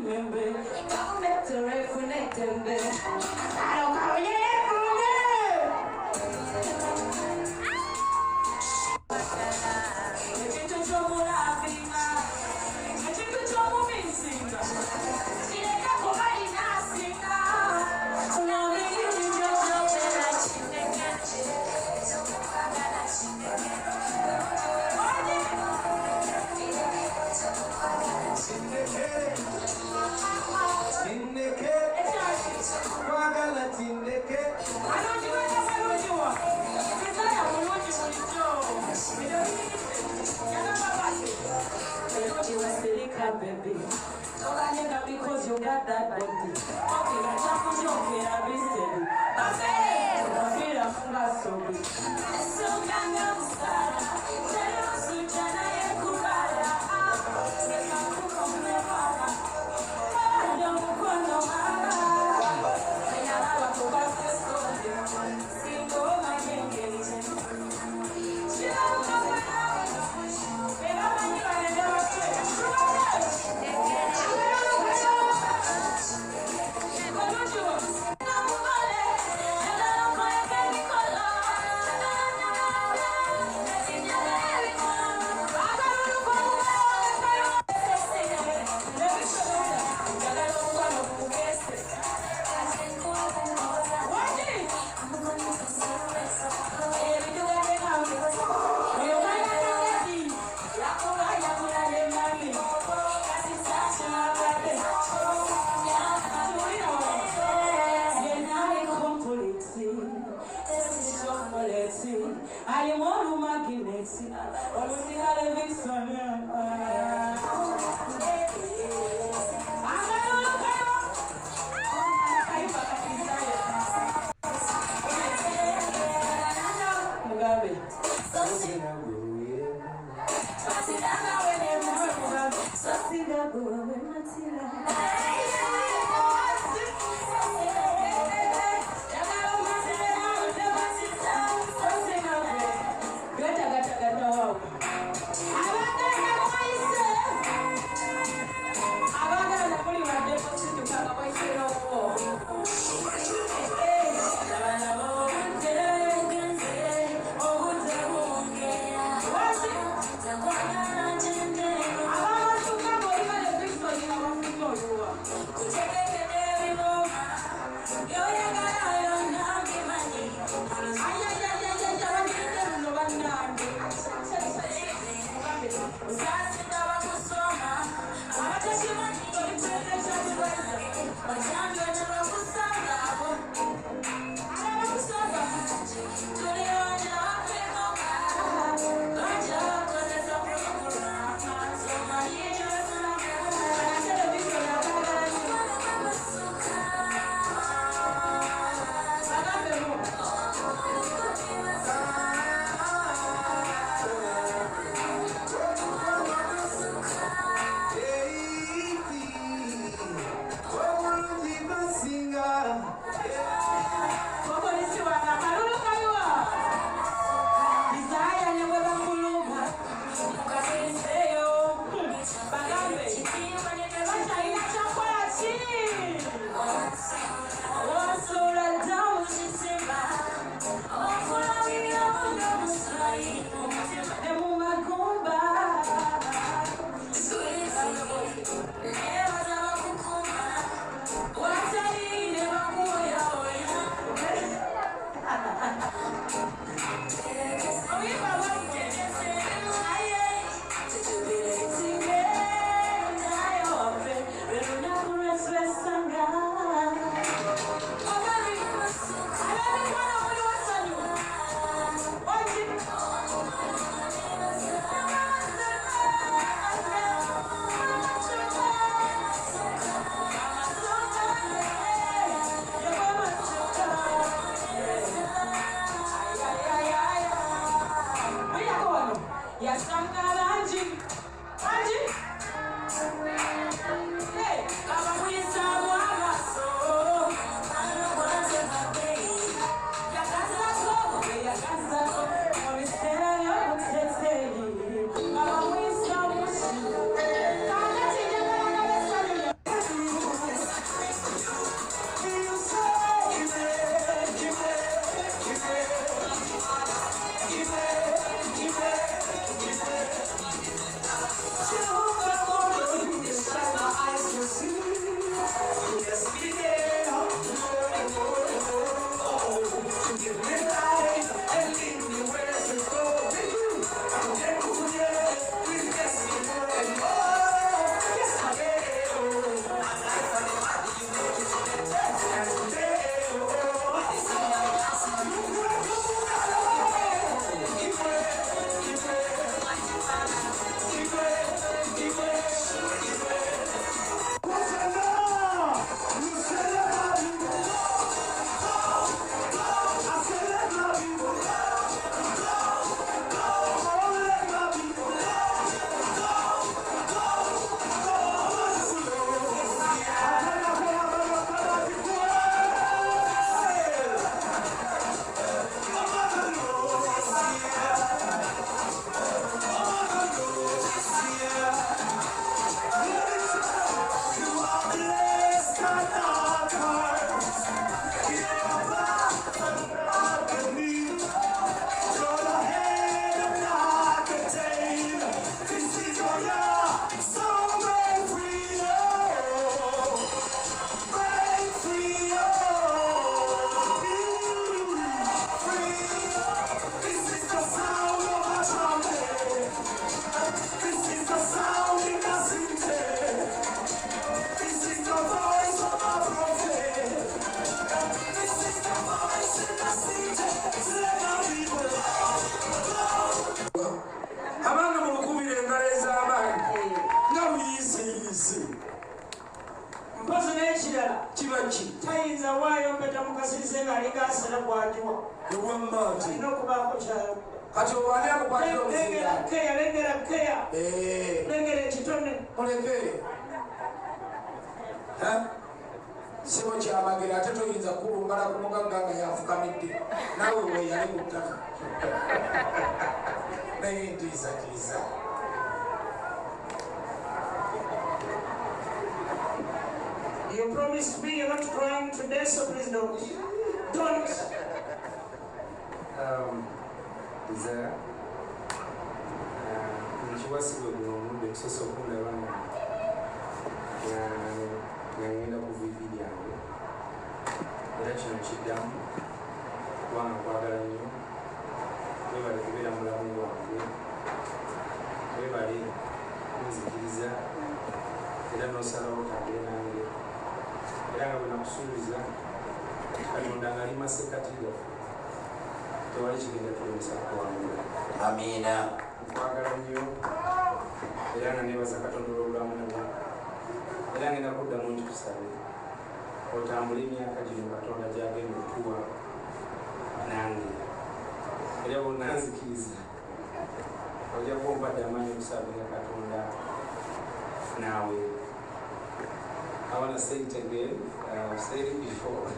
Baby, because you got that body. Okay, I just want you to be steady. I feel I'm so good. So can you start? Tell you so can I kubara? Say I'm kubara. I don't want no mara. Say I love to go to school. Sing over my engagement. You know what mpozi n'ekirala kiba ki tayinza waayo mpeta mukasirise ng'alinga asala bwagiwa ewammaati alina okubaako kyayo kati obani akukwatira lengera keya lengera ekitone muleke sibo kyamagero ate toyinza kulungala ku mugagga nga yafukamidde nawe weyali ku ttaka naye ntiisatiisa You promised me you're not crying today, so please don't. Don't. Desire. Nkiwasibwe guno omulundi okusosa okundaba nga ngenda ku vivi lyange era kino kiddamu kubanga nkwagala nnyo webale kubeera mulamu wange webale kunzikiriza era n'osalawo otambule nange era nga bwe nakusuubiza katonda nga ali masekati gaffe tewali kigenda tulemesa kuwangula. amiina nkwagala nnyo era nga neebaza katonda olw'obulamu bwo era ngenda kuddamu nkikusabe otambule emyaka gino katonda gyagenda okutuwa nange era bwonanzikiriza ojja kuba ompadde amaanyi okusabira katonda naawe. I want to say it again. I've said it before.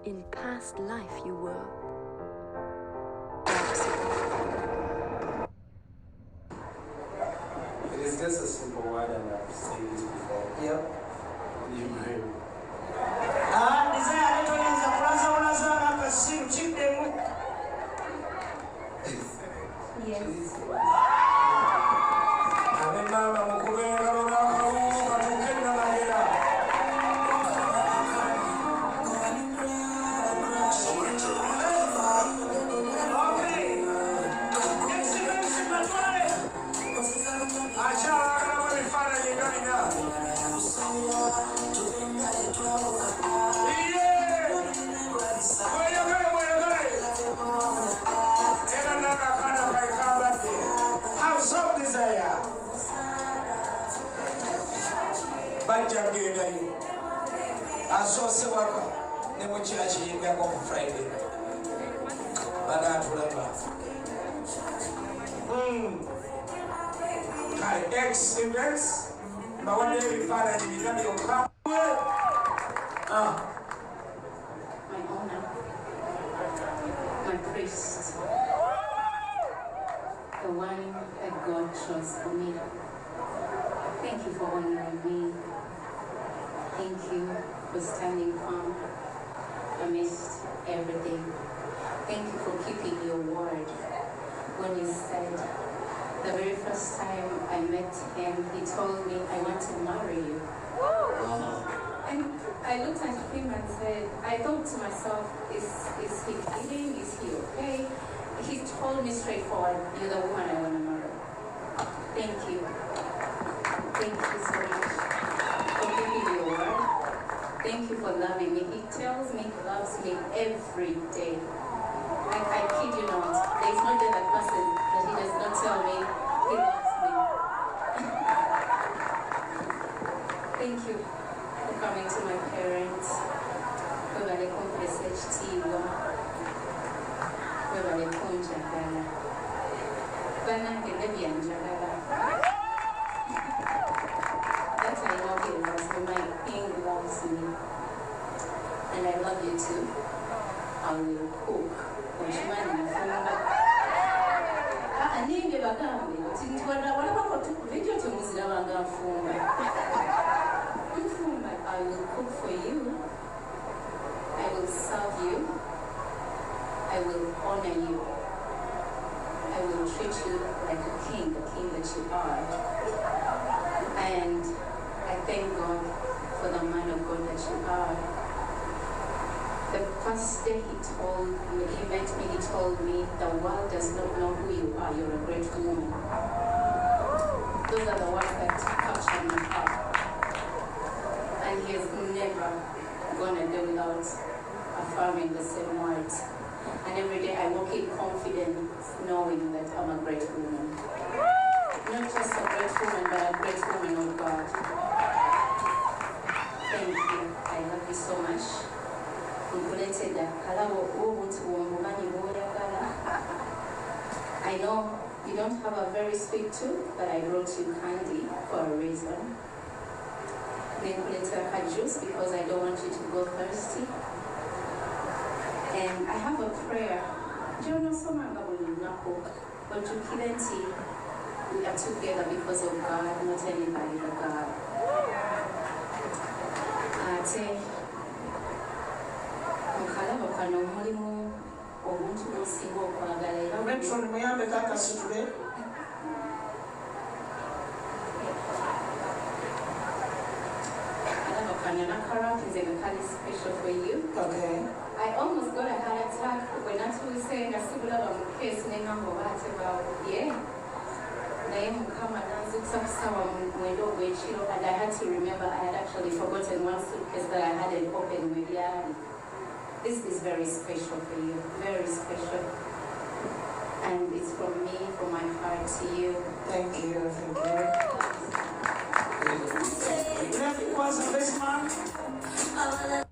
In past life you were. It is just a simple word, and I've said this before. Yep. You marry me. Desire toyinza kulaza n'akasiru kiddemu. abemaama mukube engalo n'akawungu katuuke ennamayera akyalagalamu ebifaananyi ngalina mweyagale era n'akaana kaikambadde House of Desire bajja kugendayo asoose waka ne mukira kiyimbako ku Friday banaatulaba kale x events bawadde ebifaananyi bina byokka My honor, my priest, the one that God chose for me. Thank you for honoring me. Thank you for standing firm amidst everything. Thank you for keeping your word. When you said, the very first time I met him, he told me, I want to marry you. And I looked at him and said, I thought to myself, is he kidding? Is he okay? He told me straightforward, you're the woman I want to marry. Thank you. Thank you so much for keeping your word. Thank you for loving me. He tells me he loves me every day. I kid you not. There is no day that passes that he does not tell me he loves me. Thank you for coming to my parents. Webale kumpresa ekitiibwa. Webale kunjagala. Bannange ne byanjagala. That I know he loves me. My king loves me. And I love you too. I will cook. Okimanyi nfumba. Nimbe bagambe nti walabako video temuzirabanga nfumba. I will cook for you. I will serve you. I will honor you. I will treat you like a king that you are. And I thank God for the man of God that you are. The first day he met me, he told me, the world does not know who you are, you're a great woman. Those are the words that captured my heart. And he has never gone a day without affirming the same words. And every day I walk in confidence, knowing that I'm a great woman. Not just a great woman, but a great woman of God. Thank you. I love you so much. I know you don't have a very sweet tooth, but I brought you candy for a reason. Juice because I don't want you to go thirsty. And I have a prayer. But we are together because of God, not anybody but God. Metron muyambe kakasitule. Special for you. Okay. I almost got a heart attack when I was saying I still have a case about yeah. And I had to remember I had actually forgotten one suitcase that I hadn't opened with Yari. This is very special for you, very special. And it's from me, from my heart to you. Thank you, thank you. Let me was this man.